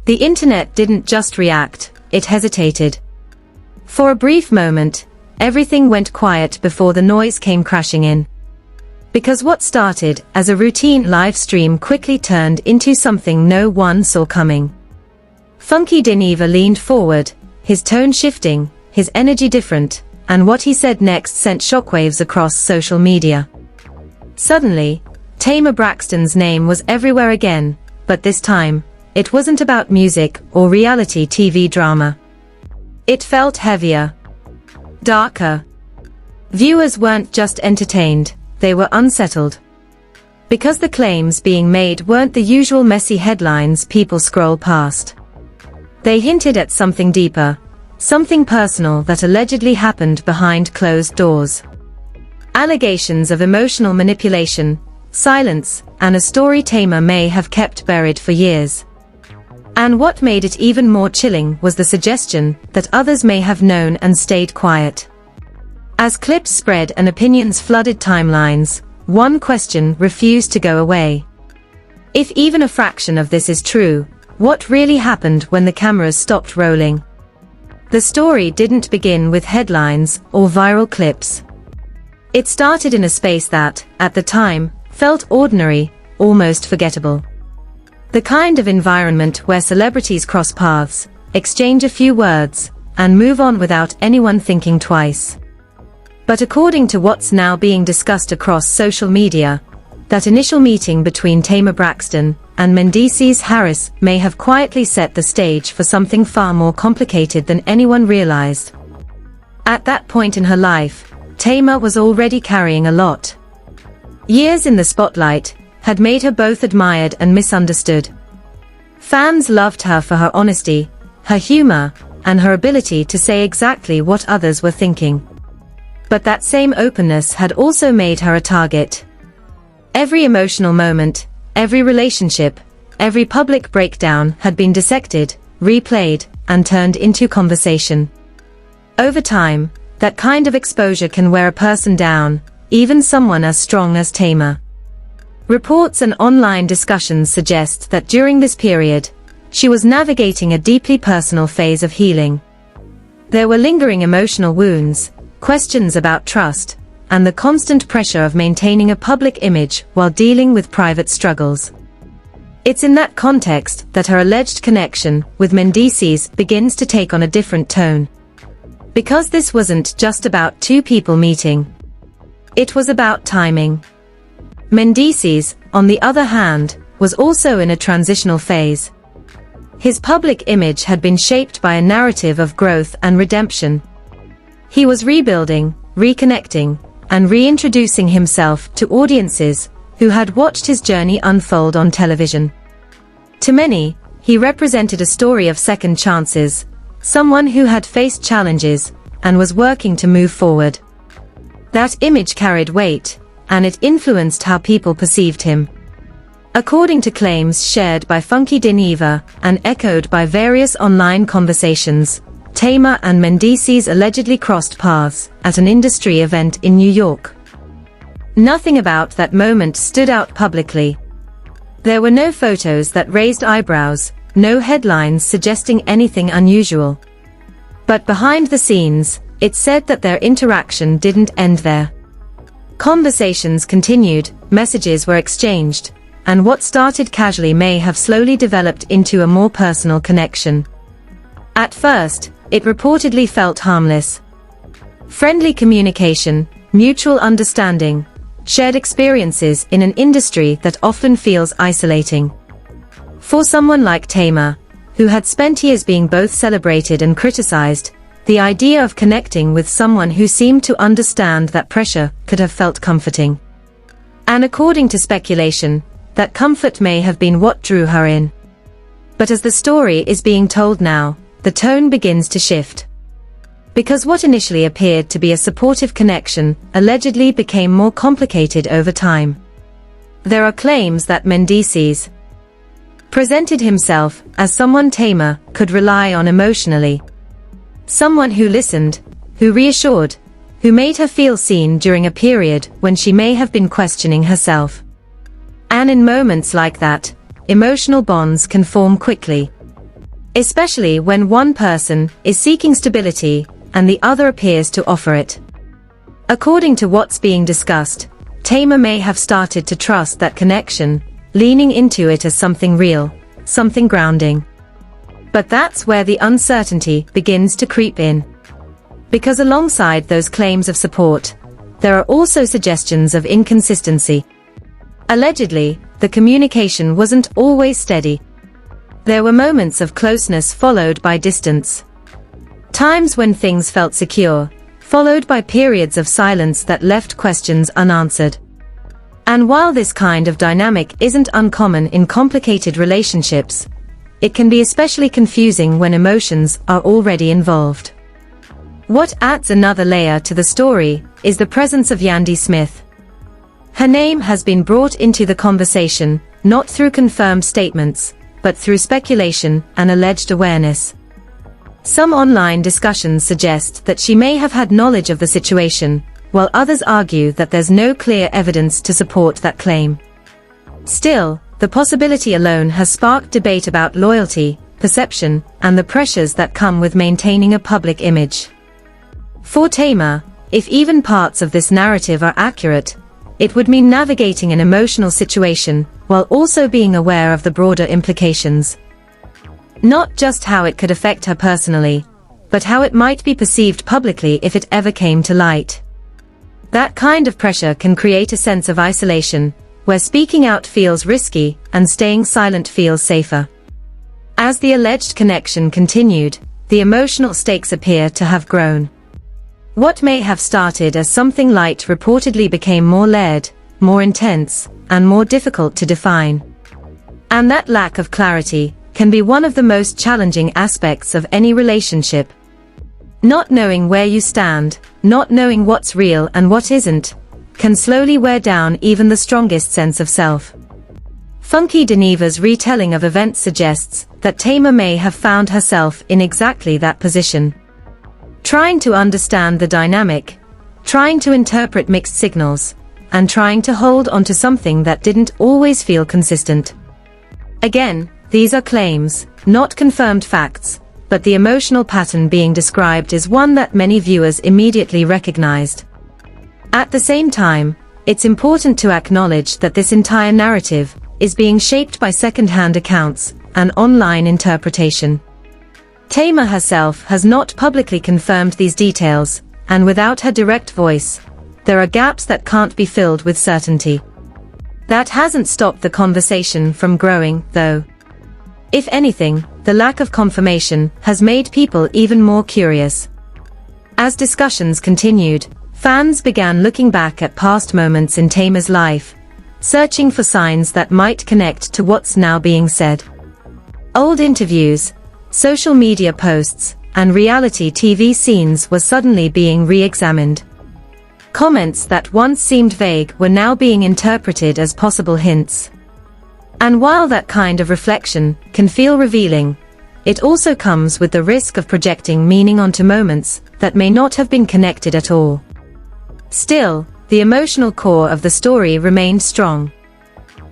The internet didn't just react, it hesitated. For a brief moment, everything went quiet before the noise came crashing in. Because what started as a routine live stream quickly turned into something no one saw coming. Funky Dineva leaned forward, his tone shifting, his energy different, and what he said next sent shockwaves across social media. Suddenly, Tamar Braxton's name was everywhere again, but this time, it wasn't about music or reality TV drama. It felt heavier, darker. Viewers weren't just entertained, they were unsettled. Because the claims being made weren't the usual messy headlines people scroll past. They hinted at something deeper, something personal that allegedly happened behind closed doors. Allegations of emotional manipulation, silence, and a story Tamar may have kept buried for years. And what made it even more chilling was the suggestion that others may have known and stayed quiet. As clips spread and opinions flooded timelines, one question refused to go away. If even a fraction of this is true, what really happened when the cameras stopped rolling? The story didn't begin with headlines or viral clips. It started in a space that, at the time, felt ordinary, almost forgettable. The kind of environment where celebrities cross paths, exchange a few words, and move on without anyone thinking twice. But according to what's now being discussed across social media, that initial meeting between Tamar Braxton and Mendeecees Harris may have quietly set the stage for something far more complicated than anyone realized. At that point in her life, Tamar was already carrying a lot. Years in the spotlight had made her both admired and misunderstood. Fans loved her for her honesty, her humor, and her ability to say exactly what others were thinking. But that same openness had also made her a target. Every emotional moment, every relationship, every public breakdown had been dissected, replayed, and turned into conversation. Over time, that kind of exposure can wear a person down, even someone as strong as Tamar. Reports and online discussions suggest that during this period, she was navigating a deeply personal phase of healing. There were lingering emotional wounds, questions about trust, and the constant pressure of maintaining a public image while dealing with private struggles. It's in that context that her alleged connection with Mendeecees begins to take on a different tone. Because this wasn't just about two people meeting. It was about timing. Mendeecees, on the other hand, was also in a transitional phase. His public image had been shaped by a narrative of growth and redemption. He was rebuilding, reconnecting, and reintroducing himself to audiences who had watched his journey unfold on television. To many, he represented a story of second chances, someone who had faced challenges and was working to move forward. That image carried weight, and it influenced how people perceived him. According to claims shared by Funky Dineva and echoed by various online conversations, Tamar and Mendeecees allegedly crossed paths at an industry event in New York. Nothing about that moment stood out publicly. There were no photos that raised eyebrows, no headlines suggesting anything unusual. But behind the scenes, it said that their interaction didn't end there. Conversations continued, messages were exchanged, and what started casually may have slowly developed into a more personal connection. At first, it reportedly felt harmless. Friendly communication, mutual understanding, shared experiences in an industry that often feels isolating. For someone like Tamar, who had spent years being both celebrated and criticized, the idea of connecting with someone who seemed to understand that pressure could have felt comforting. And according to speculation, that comfort may have been what drew her in. But as the story is being told now, the tone begins to shift. Because what initially appeared to be a supportive connection allegedly became more complicated over time. There are claims that Mendeecees presented himself as someone Tamar could rely on emotionally. Someone who listened, who reassured, who made her feel seen during a period when she may have been questioning herself. And in moments like that, emotional bonds can form quickly. especially when one person is seeking stability and the other appears to offer it. According to what's being discussed, Tamar may have started to trust that connection, leaning into it as something real, something grounding. But that's where the uncertainty begins to creep in. Because alongside those claims of support, there are also suggestions of inconsistency. Allegedly, the communication wasn't always steady. There were moments of closeness followed by distance. Times when things felt secure, followed by periods of silence that left questions unanswered. And while this kind of dynamic isn't uncommon in complicated relationships, it can be especially confusing when emotions are already involved. What adds another layer to the story is the presence of Yandy Smith. Her name has been brought into the conversation, not through confirmed statements, but through speculation and alleged awareness. Some online discussions suggest that she may have had knowledge of the situation, while others argue that there's no clear evidence to support that claim. Still, the possibility alone has sparked debate about loyalty, perception, and the pressures that come with maintaining a public image. For Tamar, if even parts of this narrative are accurate, it would mean navigating an emotional situation while also being aware of the broader implications. Not just how it could affect her personally, but how it might be perceived publicly if it ever came to light. That kind of pressure can create a sense of isolation, where speaking out feels risky and staying silent feels safer. As the alleged connection continued, the emotional stakes appear to have grown. What may have started as something light reportedly became more layered, more intense, and more difficult to define. And that lack of clarity can be one of the most challenging aspects of any relationship. Not knowing where you stand, not knowing what's real and what isn't, can slowly wear down even the strongest sense of self. Funky Dineva's retelling of events suggests that Tamar may have found herself in exactly that position. Trying to understand the dynamic, trying to interpret mixed signals, and trying to hold onto something that didn't always feel consistent. Again, these are claims, not confirmed facts, but the emotional pattern being described is one that many viewers immediately recognized. At the same time, it's important to acknowledge that this entire narrative is being shaped by second-hand accounts and online interpretation. Tamar herself has not publicly confirmed these details, and without her direct voice, there are gaps that can't be filled with certainty. That hasn't stopped the conversation from growing, though. If anything, the lack of confirmation has made people even more curious. As discussions continued, fans began looking back at past moments in Tamar's life, searching for signs that might connect to what's now being said. Old interviews, social media posts, and reality TV scenes were suddenly being re-examined. Comments that once seemed vague were now being interpreted as possible hints. And while that kind of reflection can feel revealing, it also comes with the risk of projecting meaning onto moments that may not have been connected at all. Still, the emotional core of the story remained strong.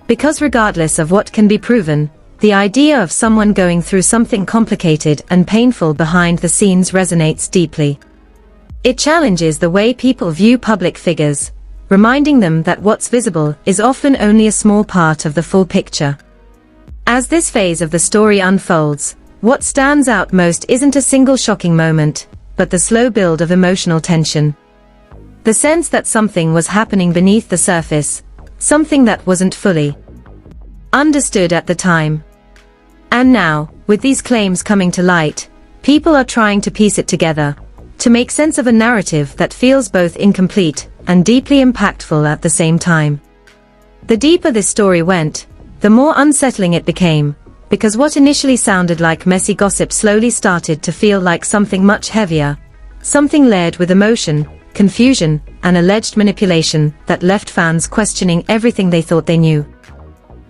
Because regardless of what can be proven, the idea of someone going through something complicated and painful behind the scenes resonates deeply. It challenges the way people view public figures, reminding them that what's visible is often only a small part of the full picture. As this phase of the story unfolds, what stands out most isn't a single shocking moment, but the slow build of emotional tension. The sense that something was happening beneath the surface, something that wasn't fully understood at the time. And now, with these claims coming to light, people are trying to piece it together, to make sense of a narrative that feels both incomplete and deeply impactful at the same time. The deeper this story went, the more unsettling it became, because what initially sounded like messy gossip slowly started to feel like something much heavier, something layered with emotion, confusion, and alleged manipulation that left fans questioning everything they thought they knew.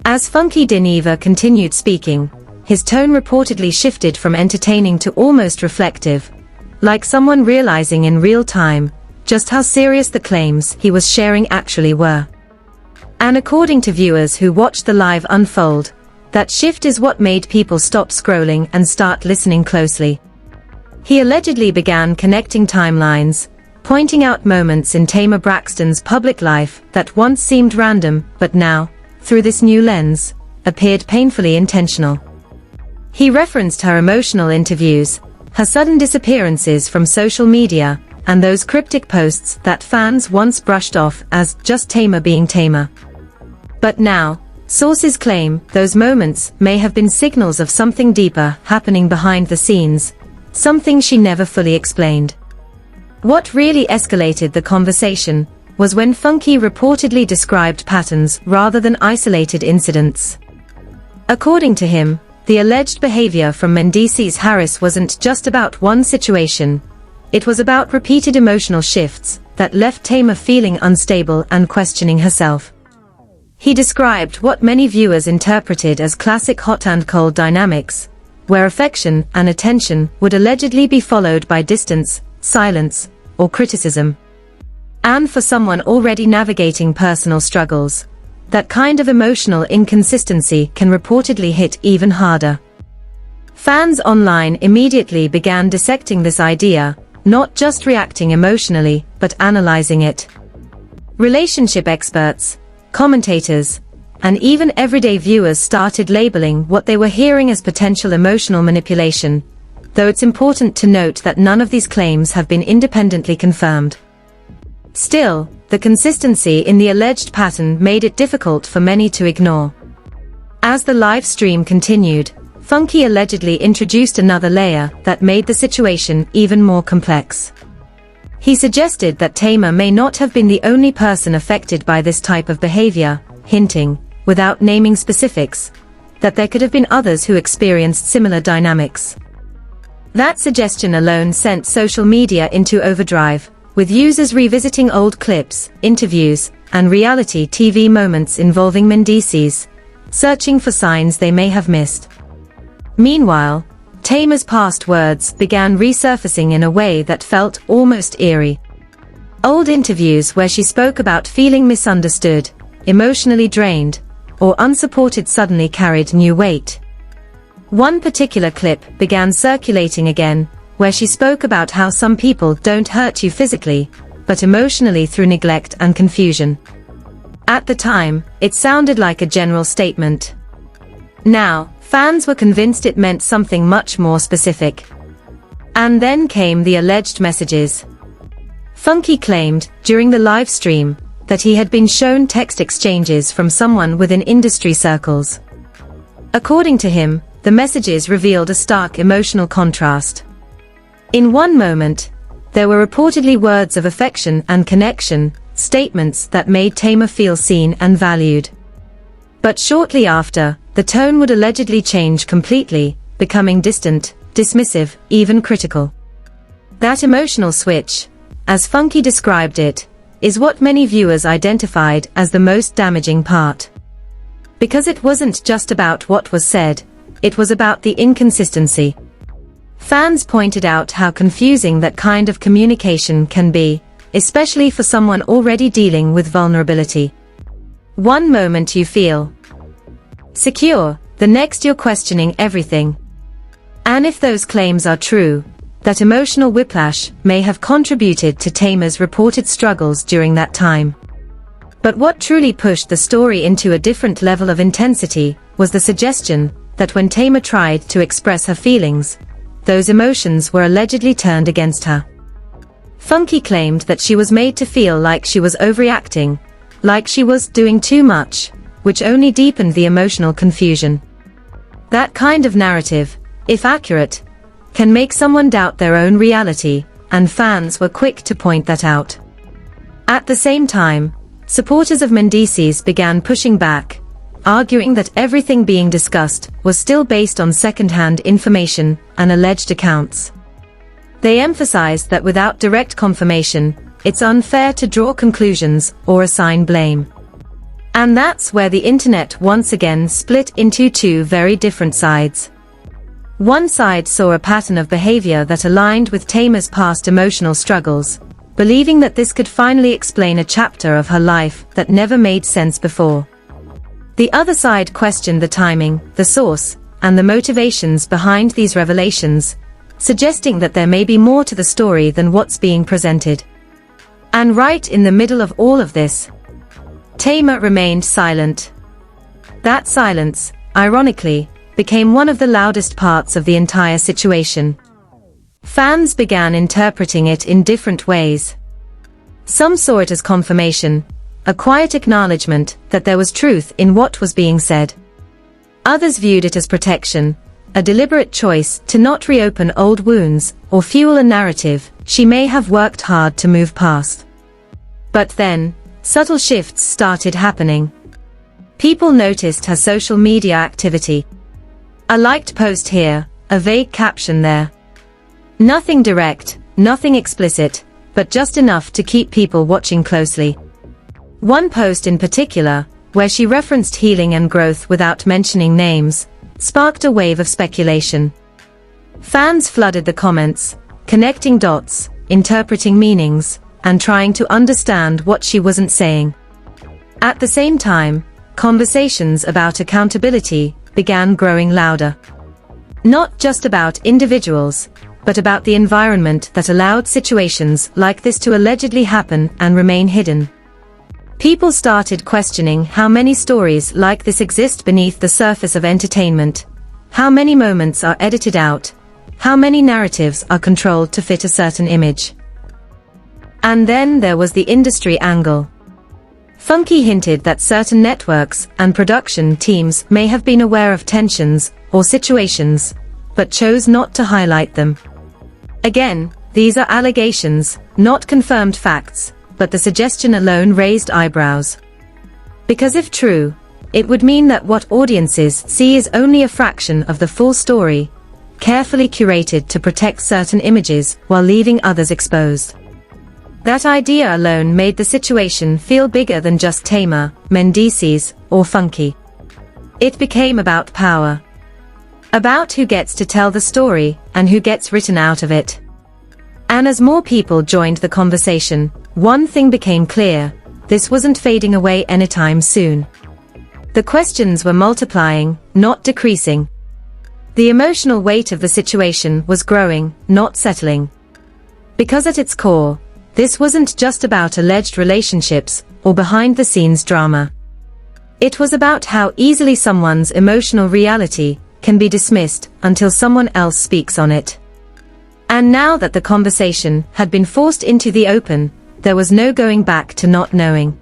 As Funky Dineva continued speaking, his tone reportedly shifted from entertaining to almost reflective, like someone realizing in real time just how serious the claims he was sharing actually were. And according to viewers who watched the live unfold, That shift is what made people stop scrolling and start listening closely. He allegedly began connecting timelines, pointing out moments in Tamar Braxton's public life that once seemed random, but now, through this new lens, appeared painfully intentional. He referenced her emotional interviews, her sudden disappearances from social media, and those cryptic posts that fans once brushed off as just Tamar being Tamar. But now, sources claim those moments may have been signals of something deeper happening behind the scenes, something she never fully explained. What really escalated the conversation was when Funky reportedly described patterns rather than isolated incidents. According to him, the alleged behavior from Mendeecees Harris wasn't just about one situation, it was about repeated emotional shifts that left Tamar feeling unstable and questioning herself. He described what many viewers interpreted as classic hot and cold dynamics, where affection and attention would allegedly be followed by distance, silence, or criticism. And for someone already navigating personal struggles, that kind of emotional inconsistency can reportedly hit even harder. Fans online immediately began dissecting this idea, not just reacting emotionally, but analyzing it. Relationship experts, commentators, and even everyday viewers started labeling what they were hearing as potential emotional manipulation, though it's important to note that none of these claims have been independently confirmed. Still, the consistency in the alleged pattern made it difficult for many to ignore. As the live stream continued, Funky allegedly introduced another layer that made the situation even more complex. He suggested that Tamar may not have been the only person affected by this type of behavior, hinting, without naming specifics, that there could have been others who experienced similar dynamics. That suggestion alone sent social media into overdrive, with users revisiting old clips, interviews, and reality TV moments involving Mendeecees, searching for signs they may have missed. Meanwhile, Tamar's past words began resurfacing in a way that felt almost eerie. Old interviews where she spoke about feeling misunderstood, emotionally drained, or unsupported suddenly carried new weight. One particular clip began circulating again, where she spoke about how some people don't hurt you physically, but emotionally through neglect and confusion. At the time, it sounded like a general statement. Now, fans were convinced it meant something much more specific. And then came the alleged messages. Funky claimed, during the live stream, that he had been shown text exchanges from someone within industry circles. According to him, the messages revealed a stark emotional contrast. In one moment, there were reportedly words of affection and connection, statements that made Tamar feel seen and valued. But shortly after, the tone would allegedly change completely, becoming distant, dismissive, even critical. That emotional switch, as Funky described it, is what many viewers identified as the most damaging part. Because it wasn't just about what was said, it was about the inconsistency. Fans pointed out how confusing that kind of communication can be, especially for someone already dealing with vulnerability. One moment you feel secure, the next you're questioning everything. And if those claims are true, that emotional whiplash may have contributed to Tamar's reported struggles during that time. But what truly pushed the story into a different level of intensity was the suggestion that when Tamar tried to express her feelings, those emotions were allegedly turned against her. Funky claimed that she was made to feel like she was overreacting, like she was doing too much, which only deepened the emotional confusion. That kind of narrative, if accurate, can make someone doubt their own reality, and fans were quick to point that out. At the same time, supporters of Mendeecees began pushing back, arguing that everything being discussed was still based on second-hand information and alleged accounts. They emphasized that without direct confirmation, it's unfair to draw conclusions or assign blame. And that's where the internet once again split into two very different sides. One side saw a pattern of behavior that aligned with Tamar's past emotional struggles, believing that this could finally explain a chapter of her life that never made sense before. The other side questioned the timing, the source, and the motivations behind these revelations, suggesting that there may be more to the story than what's being presented. And right in the middle of all of this, Tamar remained silent. That silence, ironically, became one of the loudest parts of the entire situation. Fans began interpreting it in different ways. Some saw it as confirmation, a quiet acknowledgement that there was truth in what was being said. Others viewed it as protection, a deliberate choice to not reopen old wounds or fuel a narrative she may have worked hard to move past. But then, subtle shifts started happening. People noticed her social media activity. A liked post here, a vague caption there. Nothing direct, nothing explicit, but just enough to keep people watching closely. One post in particular, where she referenced healing and growth without mentioning names, sparked a wave of speculation. Fans flooded the comments, connecting dots, interpreting meanings, and trying to understand what she wasn't saying. At the same time, conversations about accountability began growing louder. Not just about individuals, but about the environment that allowed situations like this to allegedly happen and remain hidden. People started questioning how many stories like this exist beneath the surface of entertainment, how many moments are edited out, how many narratives are controlled to fit a certain image. And then there was the industry angle. Funky hinted that certain networks and production teams may have been aware of tensions or situations, but chose not to highlight them. Again, these are allegations, not confirmed facts, but the suggestion alone raised eyebrows. Because if true, it would mean that what audiences see is only a fraction of the full story, carefully curated to protect certain images while leaving others exposed. That idea alone made the situation feel bigger than just Tamar, Mendeecees, or Funky. It became about power. About who gets to tell the story, and who gets written out of it. And as more people joined the conversation, one thing became clear: this wasn't fading away anytime soon. The questions were multiplying, not decreasing. The emotional weight of the situation was growing, not settling. Because at its core, this wasn't just about alleged relationships or behind-the-scenes drama. It was about how easily someone's emotional reality can be dismissed until someone else speaks on it. And now that the conversation had been forced into the open, there was no going back to not knowing.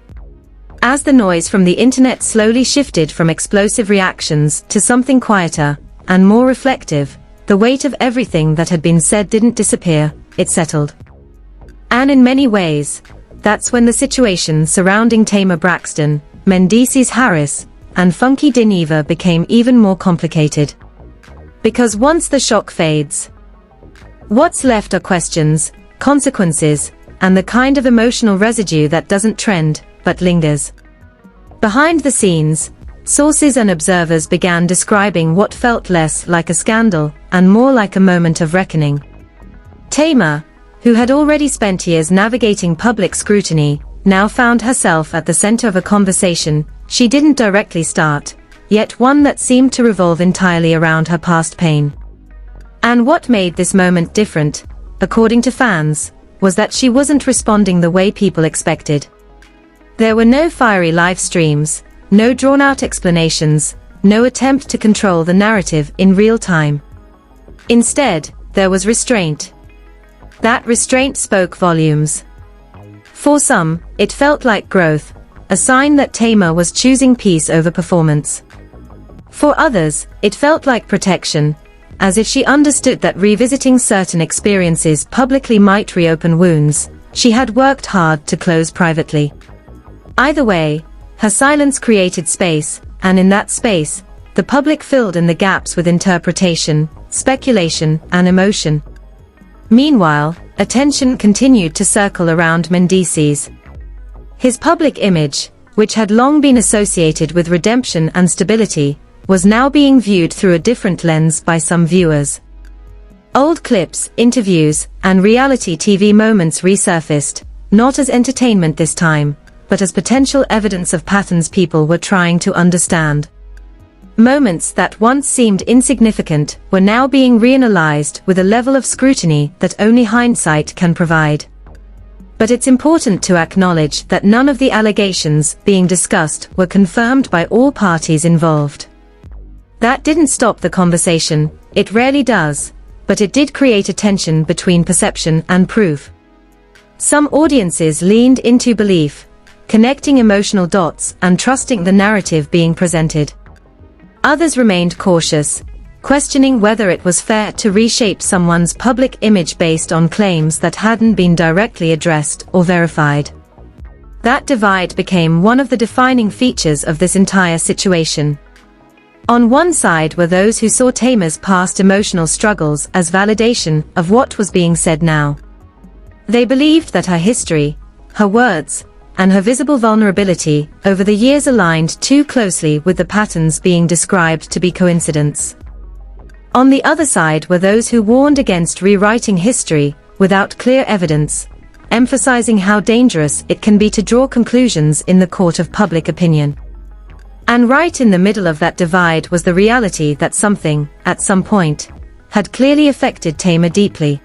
As the noise from the internet slowly shifted from explosive reactions to something quieter and more reflective, the weight of everything that had been said didn't disappear, it settled. And in many ways, that's when the situation surrounding Tamar Braxton, Mendeecees Harris, and Funky Dineva became even more complicated. Because once the shock fades, what's left are questions, consequences, and the kind of emotional residue that doesn't trend, but lingers. Behind the scenes, sources and observers began describing what felt less like a scandal and more like a moment of reckoning. Tamar, who had already spent years navigating public scrutiny, now found herself at the center of a conversation she didn't directly start, yet one that seemed to revolve entirely around her past pain. And what made this moment different, according to fans, was that she wasn't responding the way people expected. There were no fiery live streams, no drawn-out explanations, no attempt to control the narrative in real time. Instead, there was restraint. That restraint spoke volumes. For some, it felt like growth, a sign that Tamar was choosing peace over performance. For others, it felt like protection, as if she understood that revisiting certain experiences publicly might reopen wounds she had worked hard to close privately. Either way, her silence created space, and in that space, the public filled in the gaps with interpretation, speculation, and emotion. Meanwhile, attention continued to circle around Mendeecees. His public image, which had long been associated with redemption and stability, was now being viewed through a different lens by some viewers. Old clips, interviews, and reality TV moments resurfaced, not as entertainment this time, but as potential evidence of patterns people were trying to understand. Moments that once seemed insignificant were now being reanalyzed with a level of scrutiny that only hindsight can provide. But it's important to acknowledge that none of the allegations being discussed were confirmed by all parties involved. That didn't stop the conversation, it rarely does, but it did create a tension between perception and proof. Some audiences leaned into belief, connecting emotional dots and trusting the narrative being presented. Others remained cautious, questioning whether it was fair to reshape someone's public image based on claims that hadn't been directly addressed or verified. That divide became one of the defining features of this entire situation. On one side were those who saw Tamar's past emotional struggles as validation of what was being said now. They believed that her history, her words, and her visible vulnerability over the years aligned too closely with the patterns being described to be coincidence. On the other side were those who warned against rewriting history without clear evidence, emphasizing how dangerous it can be to draw conclusions in the court of public opinion. And right in the middle of that divide was the reality that something, at some point, had clearly affected Tamar deeply.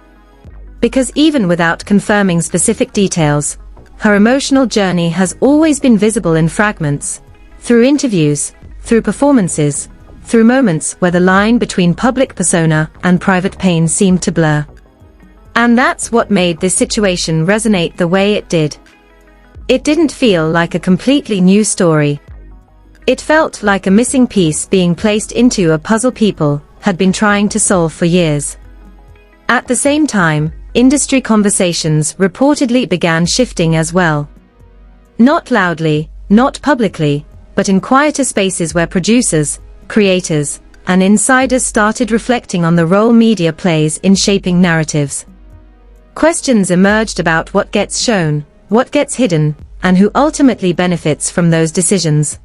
Because even without confirming specific details, her emotional journey has always been visible in fragments, through interviews, through performances, through moments where the line between public persona and private pain seemed to blur. And that's what made this situation resonate the way it did. It didn't feel like a completely new story. It felt like a missing piece being placed into a puzzle people had been trying to solve for years. At the same time, industry conversations reportedly began shifting as well. Not loudly, not publicly, but in quieter spaces where producers, creators, and insiders started reflecting on the role media plays in shaping narratives. Questions emerged about what gets shown, what gets hidden, and who ultimately benefits from those decisions.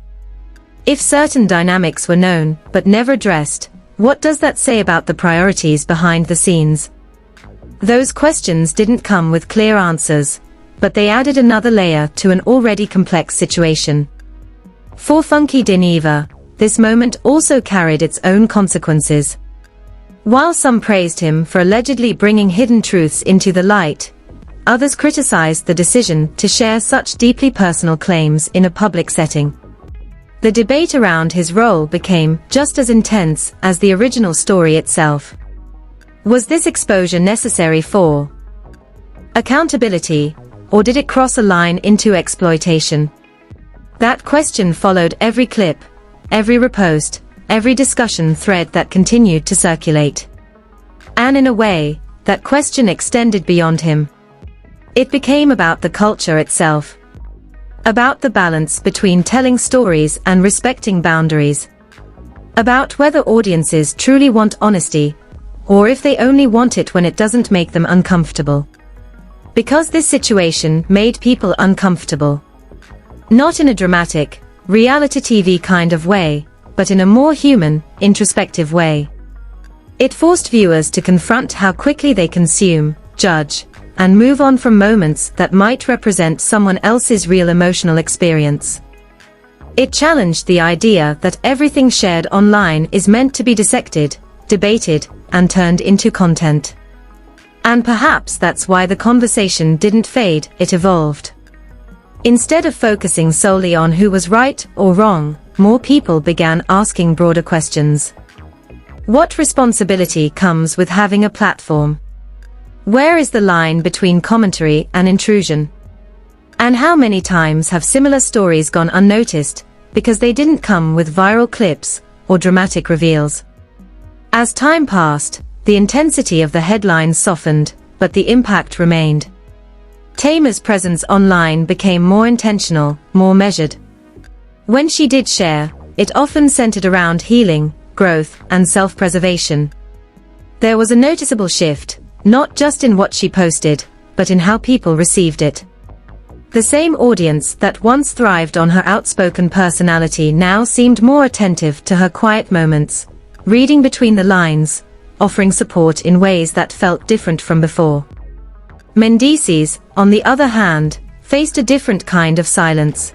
If certain dynamics were known but never addressed, what does that say about the priorities behind the scenes? Those questions didn't come with clear answers, but they added another layer to an already complex situation. For Funky Dineva, this moment also carried its own consequences. While some praised him for allegedly bringing hidden truths into the light, others criticized the decision to share such deeply personal claims in a public setting. The debate around his role became just as intense as the original story itself. Was this exposure necessary for accountability, or did it cross a line into exploitation? That question followed every clip, every repost, every discussion thread that continued to circulate. And in a way, that question extended beyond him. It became about the culture itself. About the balance between telling stories and respecting boundaries. About whether audiences truly want honesty, or if they only want it when it doesn't make them uncomfortable. Because this situation made people uncomfortable. Not in a dramatic, reality TV kind of way, but in a more human, introspective way. It forced viewers to confront how quickly they consume, judge, and move on from moments that might represent someone else's real emotional experience. It challenged the idea that everything shared online is meant to be dissected, debated, and turned into content. And perhaps that's why the conversation didn't fade, it evolved. Instead of focusing solely on who was right or wrong, more people began asking broader questions. What responsibility comes with having a platform? Where is the line between commentary and intrusion? And how many times have similar stories gone unnoticed because they didn't come with viral clips or dramatic reveals? As time passed, the intensity of the headlines softened, but the impact remained. Tamar's presence online became more intentional, more measured. When she did share, it often centered around healing, growth, and self-preservation. There was a noticeable shift, not just in what she posted, but in how people received it. The same audience that once thrived on her outspoken personality now seemed more attentive to her quiet moments, reading between the lines, offering support in ways that felt different from before. Mendeecees, on the other hand, faced a different kind of silence.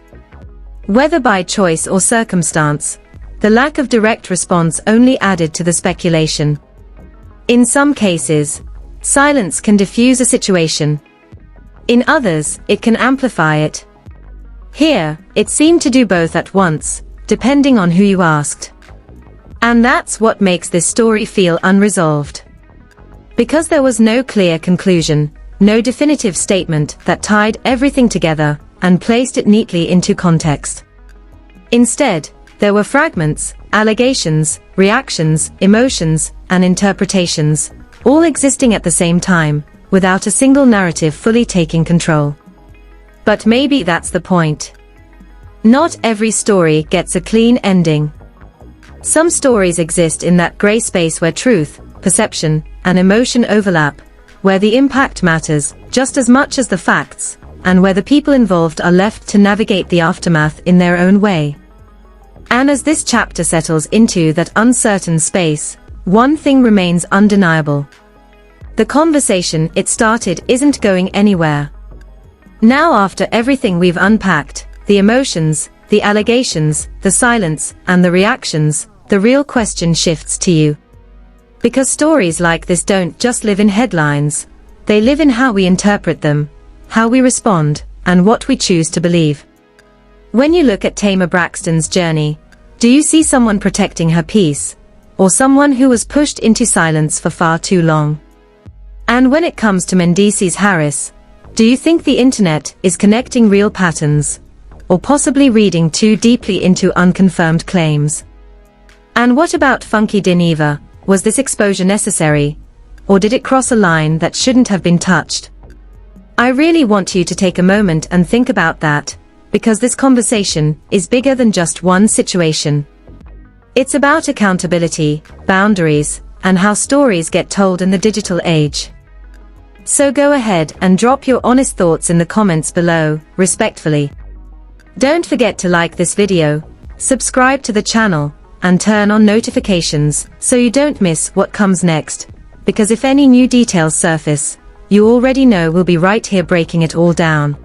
Whether by choice or circumstance, the lack of direct response only added to the speculation. In some cases, silence can diffuse a situation. In others, it can amplify it. Here, it seemed to do both at once, depending on who you asked. And that's what makes this story feel unresolved. Because there was no clear conclusion, no definitive statement that tied everything together and placed it neatly into context. Instead, there were fragments, allegations, reactions, emotions, and interpretations, all existing at the same time, without a single narrative fully taking control. But maybe that's the point. Not every story gets a clean ending. Some stories exist in that gray space where truth, perception, and emotion overlap, where the impact matters just as much as the facts, and where the people involved are left to navigate the aftermath in their own way. And as this chapter settles into that uncertain space, one thing remains undeniable. The conversation it started isn't going anywhere. Now, after everything we've unpacked, the emotions, the allegations, the silence, and the reactions, the real question shifts to you. Because stories like this don't just live in headlines, they live in how we interpret them, how we respond, and what we choose to believe. When you look at Tamar Braxton's journey, do you see someone protecting her peace, or someone who was pushed into silence for far too long? And when it comes to Mendeecees Harris, do you think the internet is connecting real patterns, or possibly reading too deeply into unconfirmed claims? And what about Funky Dineva? Was this exposure necessary, or did it cross a line that shouldn't have been touched? I really want you to take a moment and think about that, because this conversation is bigger than just one situation. It's about accountability, boundaries, and how stories get told in the digital age. So go ahead and drop your honest thoughts in the comments below, respectfully. Don't forget to like this video, subscribe to the channel, and turn on notifications so you don't miss what comes next, because if any new details surface, you already know we'll be right here breaking it all down.